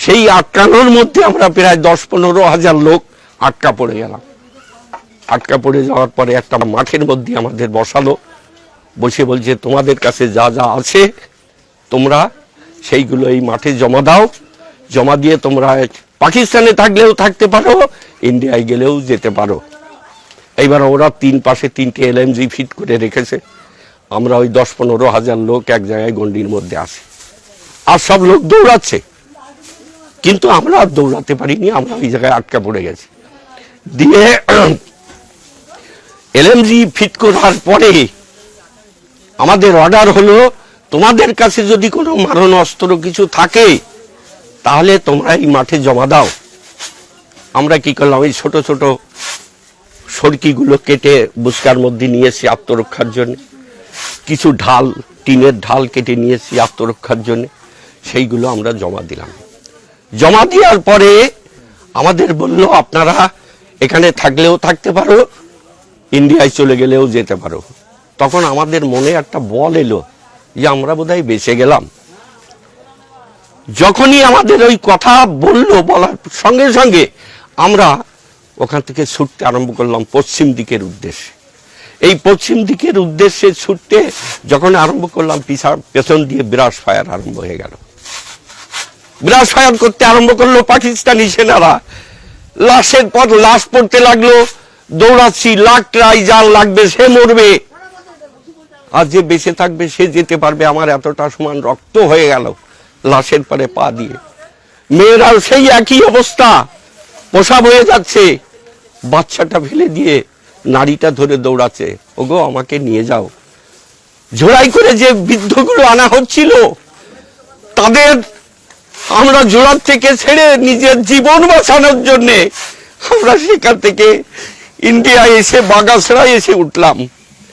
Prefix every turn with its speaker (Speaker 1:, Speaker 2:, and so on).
Speaker 1: সেই আটকানোর মধ্যে আমরা প্রায় 10-15 হাজার লোক আটকা পড়ে গেলাম। আটকা পড়ে যাওয়ার পরে একটা মাঠের মধ্যে আমাদের বসালো, বসে বলছে তোমাদের কাছে যা যা আছে তোমরা সেইগুলো এই মাঠে জমা দাও, জমা দিয়ে তোমরা পাকিস্তানে থাকলেও থাকতে পারো, ইন্ডিয়ায় গেলেও যেতে পারো। এইবার ওরা 3 পাশে 3টে LMG ফিট করে রেখেছে। আমরা ওই 10-15 হাজার লোক এক জায়গায় গন্ডির মধ্যে আসি, আর সব লোক দৌড়াচ্ছে, কিন্তু আমরা আর দৌড়াতে পারিনি, আমরা ওই জায়গায় আটকা পড়ে গেছি। দিয়ে LMG ফিট করার পরে আমাদের অর্ডার হলো তোমাদের কাছে যদি কোনো মারণ অস্ত্র কিছু থাকে তাহলে তোমরা এই মাঠে জমা দাও। আমরা কি করলাম, ওই ছোট ছোট সরকিগুলো কেটে বুসকার মধ্যে নিয়েছি আত্মরক্ষার জন্য, কিছু ঢাল, টিনের ঢাল কেটে নিয়েছি আত্মরক্ষার জন্য, সেইগুলো আমরা জমা দিলাম। জমা দেওয়ার পরে আমাদের বলল আপনারা এখানে থাকলেও থাকতে পারো, ইন্ডিয়ায় চলে গেলেও যেতে পারো। তখন আমাদের মনে একটা বল এলো যে আমরা বোধহয় বেঁচে গেলাম। যখনই আমাদের ওই কথা বলল, বলার সঙ্গে সঙ্গে আমরা ওখান থেকে ছুটতে আরম্ভ করলাম পশ্চিম দিকের উদ্দেশ্যে। এই পশ্চিম দিকের উদ্দেশ্যে ছুটতে যখন আরম্ভ করলাম, পেছন দিয়ে ব্রাশ ফায়ার আরম্ভ হয়ে গেল। ব্রাশ ফায়ার করতে আরম্ভ করলো পাকিস্তানি সেনারা, লাশের পর লাশ পড়তে লাগলো। দৌড়াচ্ছি, লাখ ট্রাই, যার লাগবে সে মরবে, আর যে বেঁচে থাকবে সে যেতে পারবে। আমার এতটা সমান রক্ত হয়ে গেল লাশের পরে পা দিয়ে। মেয়েরাও সেই একই অবস্থা, প্রসাব হয়ে যাচ্ছে, বাচ্চাটা ফেলে দিয়ে নারীটা ধরে দৌড়াচ্ছে, ওগো আমাকে নিয়ে যাও। ঝোড়াই করে যে বৃদ্ধগুলো আনা হচ্ছিল তাদের আমরা জোড়ার থেকে ছেড়ে নিজের জীবন বাঁচানোর জন্য আমরা সেখান থেকে ইন্ডিয়া এসে বাগাসড়ায় এসে উঠলাম।